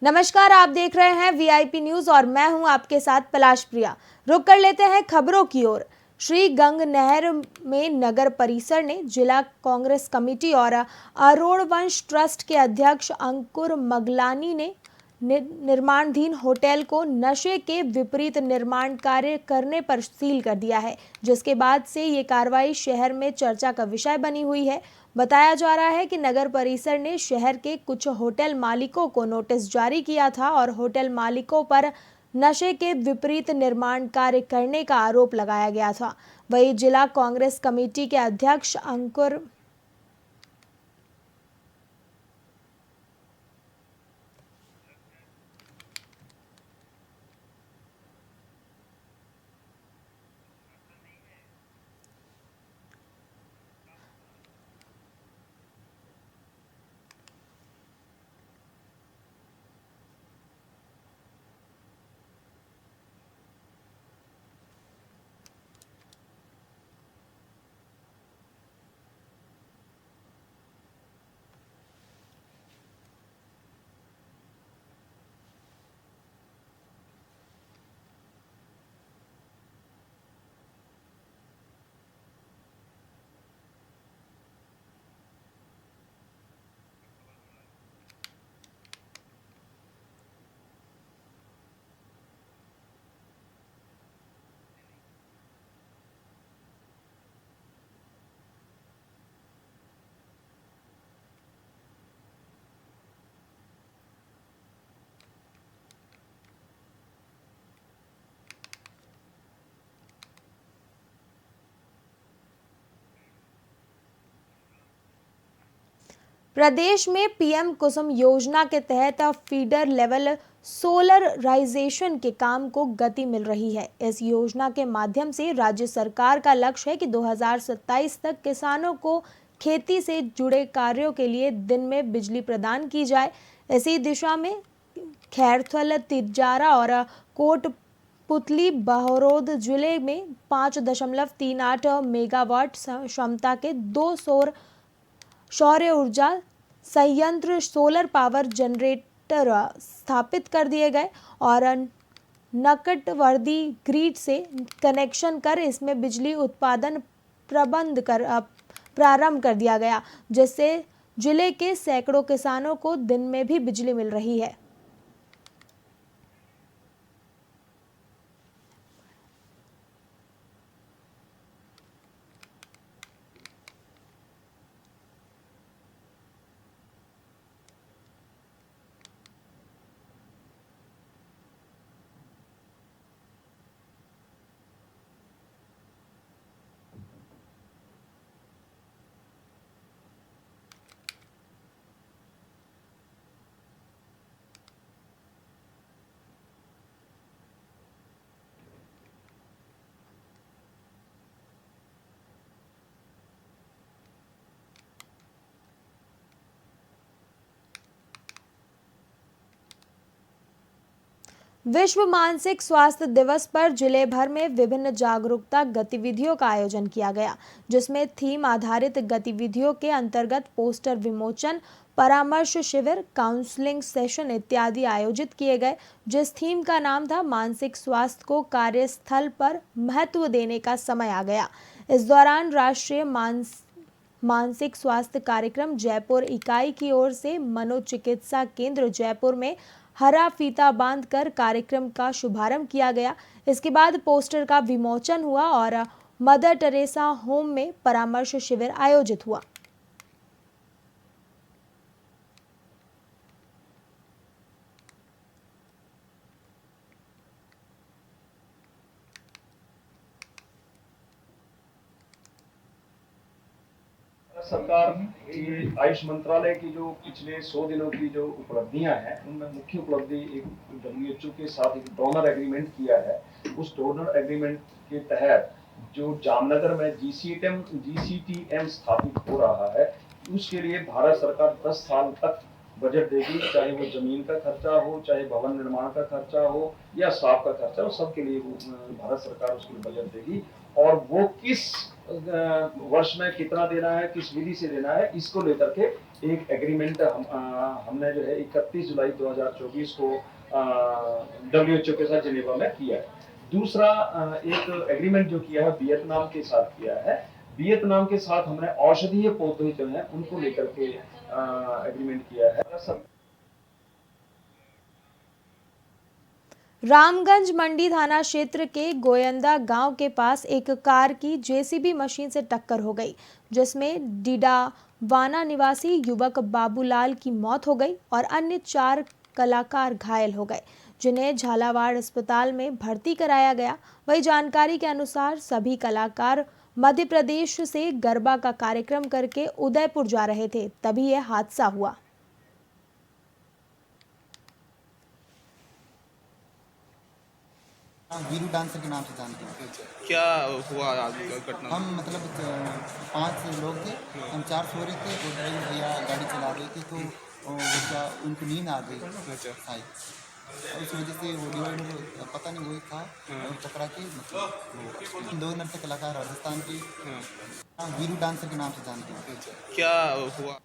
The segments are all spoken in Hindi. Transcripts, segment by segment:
नमस्कार, आप देख रहे हैं वीआईपी न्यूज और मैं हूं आपके साथ पलाश प्रिया। रुक कर लेते हैं खबरों की ओर। श्री गंग नहर में नगर परिषद ने जिला कांग्रेस कमेटी और अरुण वंश ट्रस्ट के अध्यक्ष अंकुर मगलानी ने निर्माणाधीन होटल को नशे के विपरीत निर्माण कार्य करने पर सील कर दिया है, जिसके बाद से ये कार्रवाई शहर में चर्चा का विषय बनी हुई है। बताया जा रहा है कि नगर परिषद ने शहर के कुछ होटल मालिकों को नोटिस जारी किया था और होटल मालिकों पर नशे के विपरीत निर्माण कार्य करने का आरोप लगाया गया था। वहीं जिला कांग्रेस कमेटी के अध्यक्ष अंकुर प्रदेश में पीएम कुसुम योजना के तहत फीडर लेवल सोलराइजेशन के काम को गति मिल रही है। इस योजना के माध्यम से राज्य सरकार का लक्ष्य है कि 2027 तक किसानों को खेती से जुड़े कार्यों के लिए दिन में बिजली प्रदान की जाए। इसी दिशा में खैरथल, तिजारा और कोटपुतली बहरौद जिले में 5.38 मेगावाट क्षमता के 2 सौर ऊर्जा संयंत्र सोलर पावर जनरेटर स्थापित कर दिए गए और निकटवर्ती ग्रिड से कनेक्शन कर इसमें बिजली उत्पादन प्रारंभ कर दिया गया, जिससे जिले के सैकड़ों किसानों को दिन में भी बिजली मिल रही है। विश्व मानसिक स्वास्थ्य दिवस पर जिले भर में विभिन्न जागरूकता गतिविधियों का आयोजन किया गया, जिसमें थीम आधारित गतिविधियों के अंतर्गत पोस्टर विमोचन, परामर्श शिविर, काउंसलिंग सेशन इत्यादि आयोजित किए गए। जिस थीम का नाम था मानसिक स्वास्थ्य को कार्यस्थल पर महत्व देने का समय आ गया। इस दौरान राष्ट्रीय मानसिक स्वास्थ्य कार्यक्रम जयपुर इकाई की ओर से मनोचिकित्सा केंद्र जयपुर में हरा फीता बांधकर कार्यक्रम का शुभारंभ किया गया। इसके बाद पोस्टर का विमोचन हुआ और मदर टेरेसा होम में परामर्श शिविर आयोजित हुआ। सरकार की आयुष मंत्रालय की जो पिछले 100 दिनों की जो उपलब्धियां हैं, उनमें मुख्य उपलब्धि एक WHO के साथ एक डोनर एग्रीमेंट किया है। उस डोनर एग्रीमेंट के तहत जो जामनगर में GCTM स्थापित हो रहा है, उसके लिए भारत सरकार 10 साल तक बजट देगी, चाहे वो जमीन का खर्चा हो, चाहे भवन निर्माण का खर्चा हो या स्टाफ का खर्चा हो, सबके लिए भारत सरकार उसके लिए बजट देगी। और वो किस वर्ष में कितना देना है, किस विधि से देना है, इसको लेकर के एक एग्रीमेंट हमने जो है 31 जुलाई 2024 को WHO के साथ जिनेवा में किया है। दूसरा एक एग्रीमेंट जो किया है वियतनाम के साथ किया है। वियतनाम के साथ हमने औषधीय पौधे जो हैं उनको लेकर के एग्रीमेंट किया है। रामगंज मंडी थाना क्षेत्र के गोयंदा गांव के पास एक कार की जेसीबी मशीन से टक्कर हो गई, जिसमें डीडावाना निवासी युवक बाबूलाल की मौत हो गई और अन्य 4 कलाकार घायल हो गए, जिन्हें झालावाड़ अस्पताल में भर्ती कराया गया। वही जानकारी के अनुसार सभी कलाकार मध्य प्रदेश से गरबा का कार्यक्रम करके उदयपुर जा रहे थे, तभी यह हादसा हुआ। वीरू डांसर के नाम से जानते हैं। क्या हुआ आज घटना? हम मतलब 5 लोग थे, हम 4 सो रहे थे और ड्राइवर भैया गाड़ी चला रहे थे, तो उसका उनको नींद आ गई शायद, उस वजह से वो डिवाइडर पता नहीं वही था और टकरा के मतलब 2 नर्तक कलाकार राजस्थान के वीरू डांसर के नाम से जानते हैं। क्या हुआ?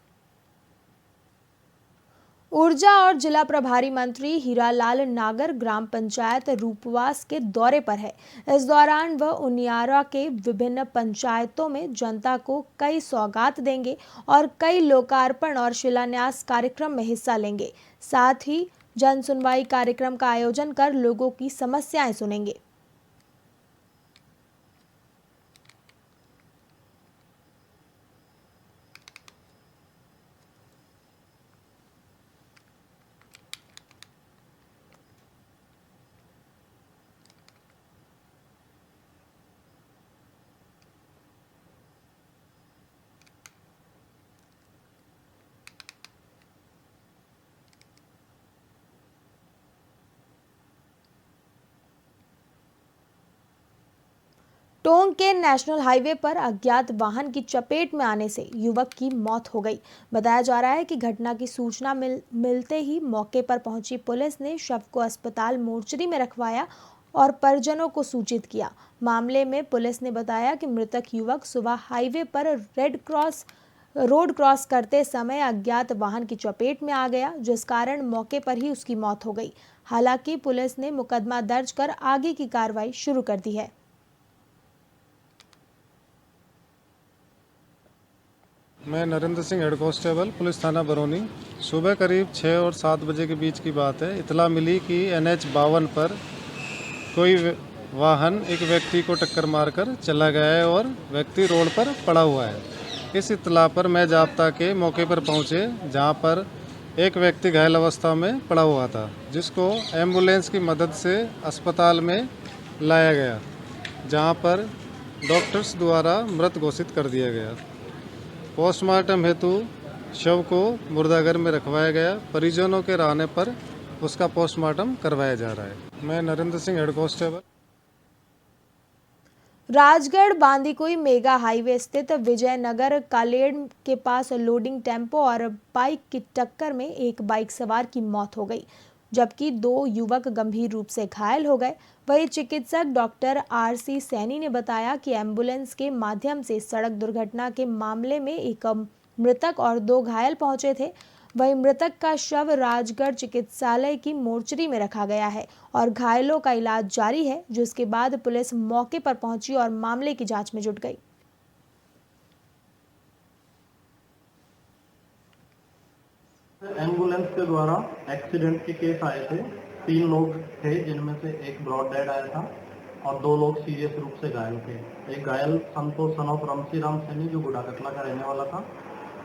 ऊर्जा और जिला प्रभारी मंत्री हीरालाल नागर ग्राम पंचायत रूपवास के दौरे पर है। इस दौरान वह उनियारा के विभिन्न पंचायतों में जनता को कई सौगात देंगे और कई लोकार्पण और शिलान्यास कार्यक्रम में हिस्सा लेंगे। साथ ही जन सुनवाई कार्यक्रम का आयोजन कर लोगों की समस्याएं सुनेंगे। टोंक के नेशनल हाईवे पर अज्ञात वाहन की चपेट में आने से युवक की मौत हो गई। बताया जा रहा है कि घटना की सूचना मिलते ही मौके पर पहुंची पुलिस ने शव को अस्पताल मोर्चरी में रखवाया और परिजनों को सूचित किया। मामले में पुलिस ने बताया कि मृतक युवक सुबह हाईवे पर रोड क्रॉस करते समय अज्ञात वाहन की चपेट में आ गया, जिस कारण मौके पर ही उसकी मौत हो गई। हालांकि पुलिस ने मुकदमा दर्ज कर आगे की कार्रवाई शुरू कर दी है। मैं Narendra Singh, head constable, police थाना बरौनी। सुबह करीब 6 और 7 बजे के बीच की बात है। इतला मिली कि NH 52 पर कोई वाहन एक व्यक्ति को टक्कर मारकर चला गया है और व्यक्ति रोड पर पड़ा हुआ है। इस इतला पर मैं जाब्ता के मौके पर पहुंचे, जहां पर एक व्यक्ति घायल अवस्था में पड़ा हुआ था, जिसको एम्बुलेंस की मदद से अस्पताल में लाया गया, जहां पर डॉक्टर्स द्वारा मृत घोषित कर दिया गया। पोस्टमार्टम हेतु शव को मुर्दाघर में रखवाया गया। परिजनों के रहने पर उसका पोस्टमार्टम करवाया जा रहा है। मैं Narendra Singh, head constable. Rajgarh Bandikui mega highway स्थित विजयनगर कालेड़ के पास लोडिंग टेम्पो और बाइक की टक्कर में एक बाइक सवार की मौत हो गई, जबकि 2 युवक गंभीर रूप से घायल हो गए। वहीं चिकित्सक डॉक्टर RC सैनी ने बताया कि एम्बुलेंस के माध्यम से सड़क दुर्घटना के मामले में एक मृतक और 2 घायल पहुंचे थे। वहीं मृतक का शव राजगढ़ चिकित्सालय की मोर्चरी में रखा गया है और घायलों का इलाज जारी है, जिसके बाद पुलिस मौके पर पहुंची और मामले की जांच में जुट गई। एम्बुलेंस के द्वारा एक्सीडेंट के केस आए थे। 3 लोग थे, जिनमें से एक ब्रॉड डेड आया था और 2 लोग सीरियस रूप से घायल थे। एक घायल संतोष सन ऑफ रमसीराम सैनी जो गुड़ा कटला का रहने वाला था।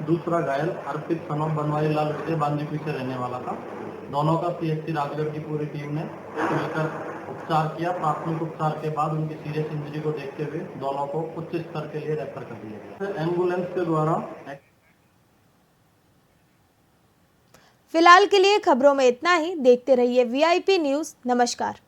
दूसरा घायल अर्पित सन ऑफ बनवारी लाल विजय बांदीकुई से रहने वाला था। दोनों का CHC राजगढ़ की पूरी टीम ने मिलकर उपचार किया। प्राथमिक उपचार के बाद उनकी सीरियस इंजरी को देखते हुए दोनों को उच्च स्तर के लिए रेफर कर दिया गया। एम्बुलेंस के द्वारा फिलहाल के लिए खबरों में इतना ही। देखते रहिए VIP न्यूज़। नमस्कार।